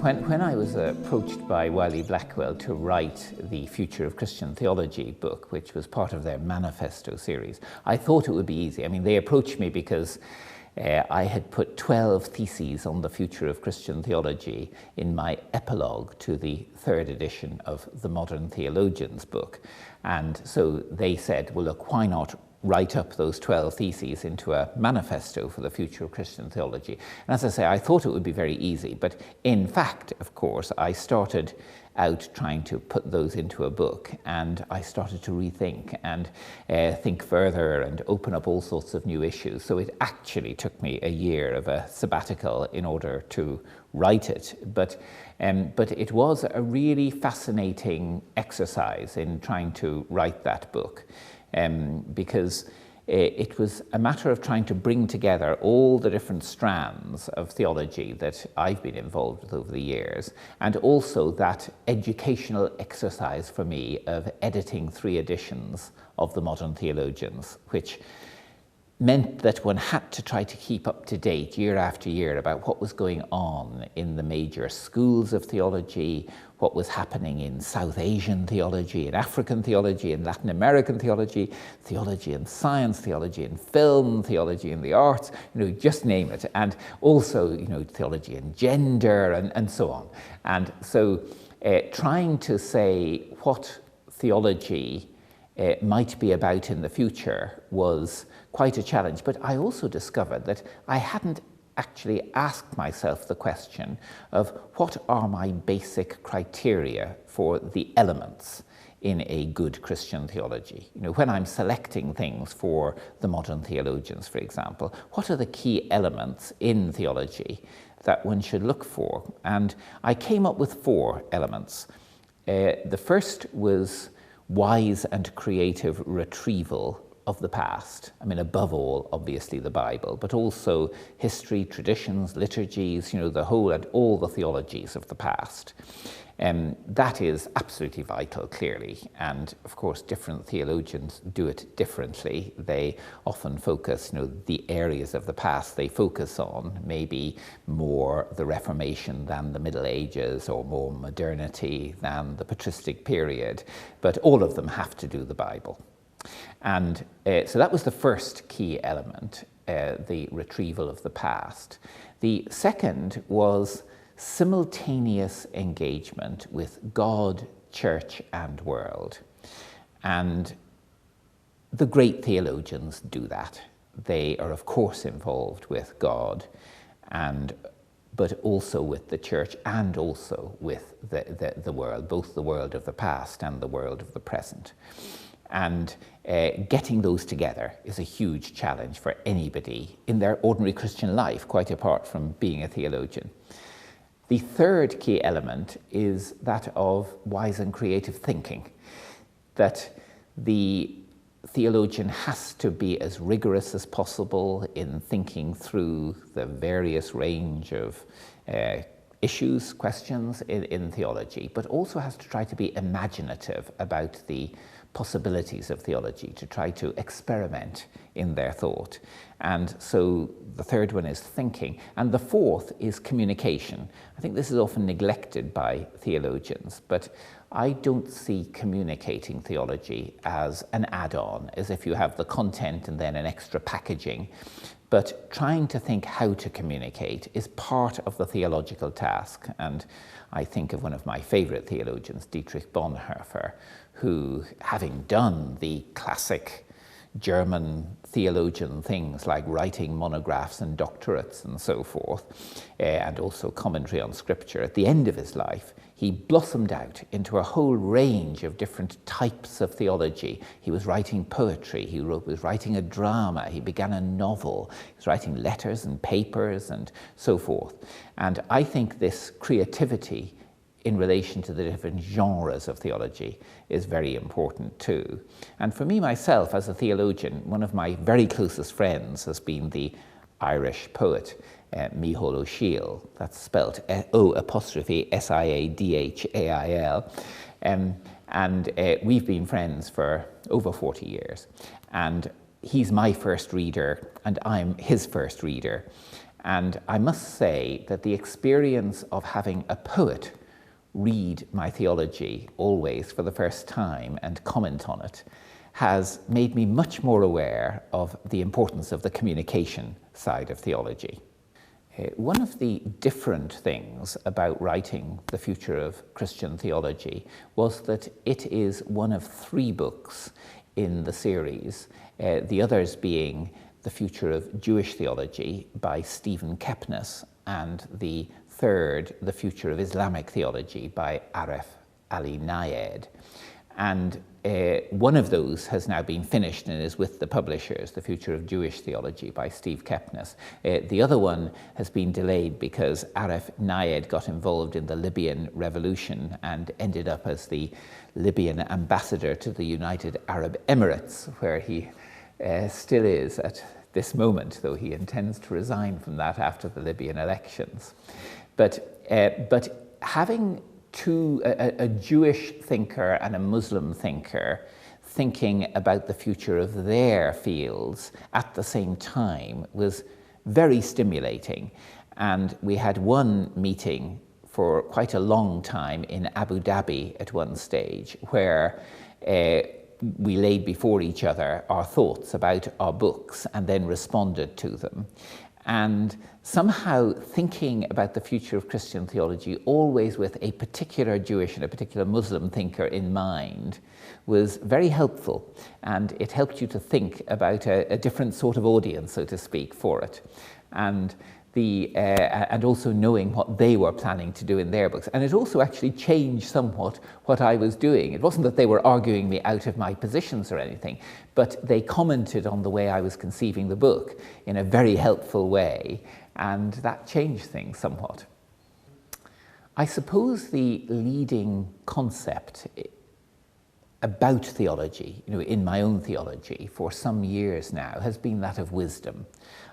When I was approached by Wiley Blackwell to write the Future of Christian Theology book, which was part of their manifesto series, I thought it would be easy. I mean, they approached me because I had put 12 theses on the future of Christian theology in my epilogue to the third edition of the Modern Theologians book. And so they said, well, look, why not write up those 12 theses into a manifesto for the future of Christian theology. And as I say, I thought it would be very easy, but in fact, of course, I started out trying to put those into a book, and I started to rethink and think further and open up all sorts of new issues. So it actually took me a year of a sabbatical in order to write it. But it was a really fascinating exercise in trying to write that book. Because it was a matter of trying to bring together all the different strands of theology that I've been involved with over the years, and also that educational exercise for me of editing 3 editions of the Modern Theologians, which meant that one had to try to keep up to date year after year about what was going on in the major schools of theology, what was happening in South Asian theology, in African theology, in Latin American theology, theology and science, theology and film, theology and the arts, just name it. And also, theology and gender and so on. And so trying to say what theology might be about in the future was quite a challenge. But I also discovered that I hadn't actually asked myself the question of what are my basic criteria for the elements in a good Christian theology. When I'm selecting things for the Modern Theologians, for example, what are the key elements in theology that one should look for? And I came up with 4 elements. The first was wise and creative retrieval of the past. I mean, above all, obviously the Bible, but also history, traditions, liturgies, the whole and all the theologies of the past. That is absolutely vital, clearly. And of course, different theologians do it differently. They often focus, the areas of the past they focus on, maybe more the Reformation than the Middle Ages, or more modernity than the patristic period. But all of them have to do the Bible. And so that was the first key element, the retrieval of the past. The second was simultaneous engagement with God, church, and world. And the great theologians do that. They are, of course, involved with God, but also with the church, and also with the world, both the world of the past and the world of the present. And getting those together is a huge challenge for anybody in their ordinary Christian life, quite apart from being a theologian. The third key element is that of wise and creative thinking, that the theologian has to be as rigorous as possible in thinking through the various range of issues, questions in theology, but also has to try to be imaginative about the possibilities of theology, to try to experiment in their thought. And so the third one is thinking. And the fourth is communication. I think this is often neglected by theologians, but I don't see communicating theology as an add-on, as if you have the content and then an extra packaging. But trying to think how to communicate is part of the theological task. And I think of one of my favorite theologians, Dietrich Bonhoeffer, who, having done the classic German theologian things like writing monographs and doctorates and so forth, and also commentary on scripture, at the end of his life, he blossomed out into a whole range of different types of theology. He was writing poetry, he was writing a drama, he began a novel, he was writing letters and papers and so forth. And I think this creativity in relation to the different genres of theology is very important too. And for me myself, as a theologian, one of my very closest friends has been the Irish poet Micheál O'Siadhail. That's spelt O''Siadhail. And we've been friends for over 40 years. And he's my first reader, and I'm his first reader. And I must say that the experience of having a poet read my theology always for the first time and comment on it has made me much more aware of the importance of the communication side of theology. One of the different things about writing The Future of Christian Theology was that it is one of 3 books in the series, the others being The Future of Jewish Theology by Stephen Kepnes, and the third, The Future of Islamic Theology by Aref Ali Nayed. And one of those has now been finished and is with the publishers, The Future of Jewish Theology by Steve Kepnes. The other one has been delayed because Aref Nayed got involved in the Libyan revolution and ended up as the Libyan ambassador to the United Arab Emirates, where he still is at this moment, though he intends to resign from that after the Libyan elections. But having a Jewish thinker and a Muslim thinker thinking about the future of their fields at the same time was very stimulating. And we had one meeting for quite a long time in Abu Dhabi at one stage, where we laid before each other our thoughts about our books and then responded to them. And somehow thinking about the future of Christian theology always with a particular Jewish and a particular Muslim thinker in mind was very helpful, and it helped you to think about a different sort of audience, so to speak, for it. And also knowing what they were planning to do in their books. And it also actually changed somewhat what I was doing. It wasn't that they were arguing me out of my positions or anything, but they commented on the way I was conceiving the book in a very helpful way, and that changed things somewhat. I suppose the leading concept about theology, in my own theology for some years now, has been that of wisdom.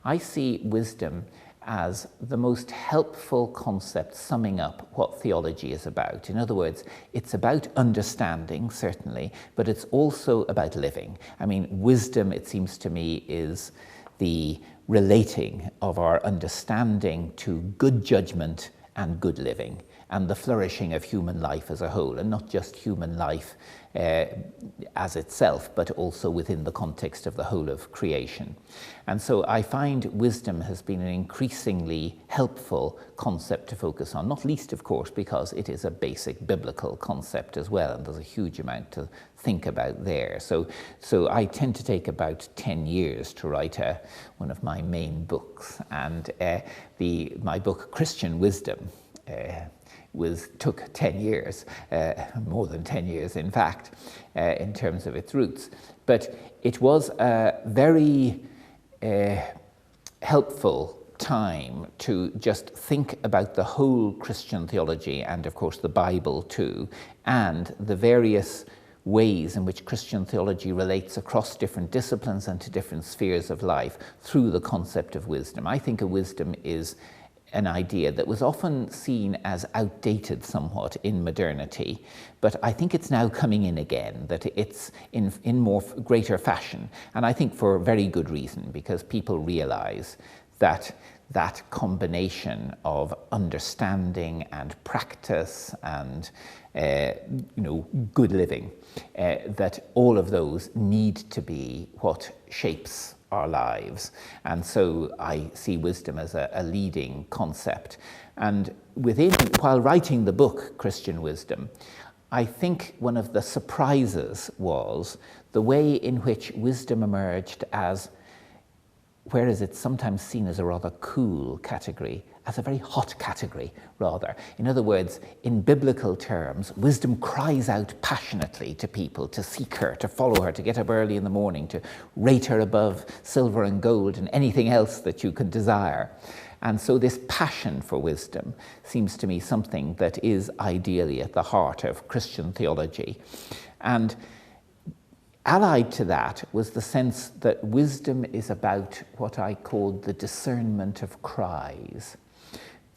I see wisdom as the most helpful concept summing up what theology is about. In other words, it's about understanding, certainly, but it's also about living. I mean, wisdom, it seems to me, is the relating of our understanding to good judgment and good living, and the flourishing of human life as a whole, and not just human life as itself, but also within the context of the whole of creation. And so I find wisdom has been an increasingly helpful concept to focus on, not least, of course, because it is a basic biblical concept as well, and there's a huge amount to think about there. So I tend to take about 10 years to write one of my main books, and my book, Christian Wisdom, took 10 years, more than 10 years in fact, in terms of its roots. But it was a very helpful time to just think about the whole Christian theology, and of course the Bible too, and the various ways in which Christian theology relates across different disciplines and to different spheres of life through the concept of wisdom. I think of wisdom is an idea that was often seen as outdated somewhat in modernity, but I think it's now coming in again, that it's in more greater fashion, and I think for very good reason, because people realize that that combination of understanding and practice and good living, that all of those need to be what shapes our lives. And so I see wisdom as a leading concept. And while writing the book, Christian Wisdom, I think one of the surprises was the way in which wisdom emerged as, whereas it's sometimes seen as a rather cool category, as a very hot category, rather. In other words, in biblical terms, wisdom cries out passionately to people to seek her, to follow her, to get up early in the morning, to rate her above silver and gold and anything else that you can desire. And so this passion for wisdom seems to me something that is ideally at the heart of Christian theology. And allied to that was the sense that wisdom is about what I called the discernment of cries,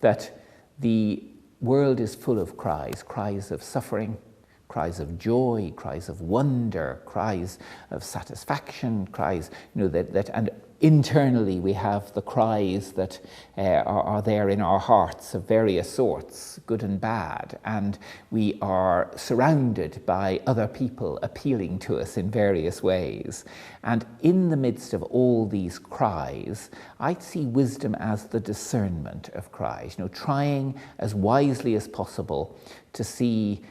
that the world is full of cries of suffering, cries of joy, cries of wonder, cries of satisfaction, cries, and Internally, we have the cries that are there in our hearts of various sorts, good and bad, and we are surrounded by other people appealing to us in various ways. And in the midst of all these cries, I see wisdom as the discernment of cries, trying as wisely as possible to see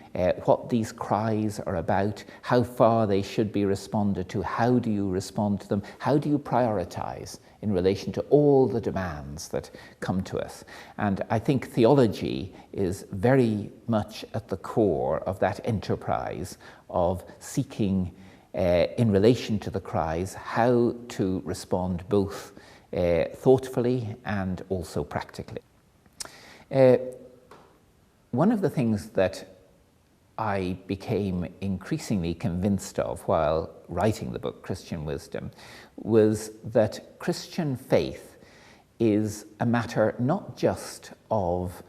what these cries are about, how far they should be responded to, how do you respond to them, how do you prioritize in relation to all the demands that come to us. And I think theology is very much at the core of that enterprise of seeking, in relation to the cries, how to respond both thoughtfully and also practically. One of the things that I became increasingly convinced of while writing the book Christian Wisdom was that Christian faith is a matter not just of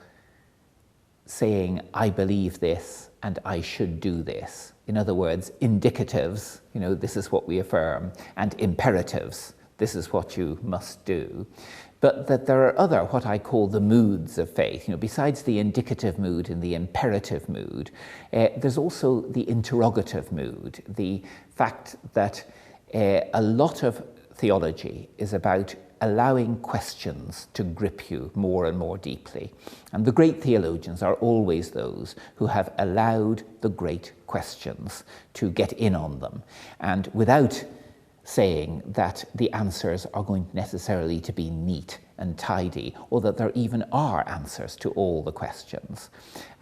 saying, I believe this and I should do this. In other words, indicatives, this is what we affirm, and imperatives, this is what you must do. But that there are other, what I call the moods of faith. Besides the indicative mood and the imperative mood, there's also the interrogative mood, the fact that a lot of theology is about allowing questions to grip you more and more deeply. And the great theologians are always those who have allowed the great questions to get in on them. And without saying that the answers are going necessarily to be neat and tidy, or that there even are answers to all the questions. And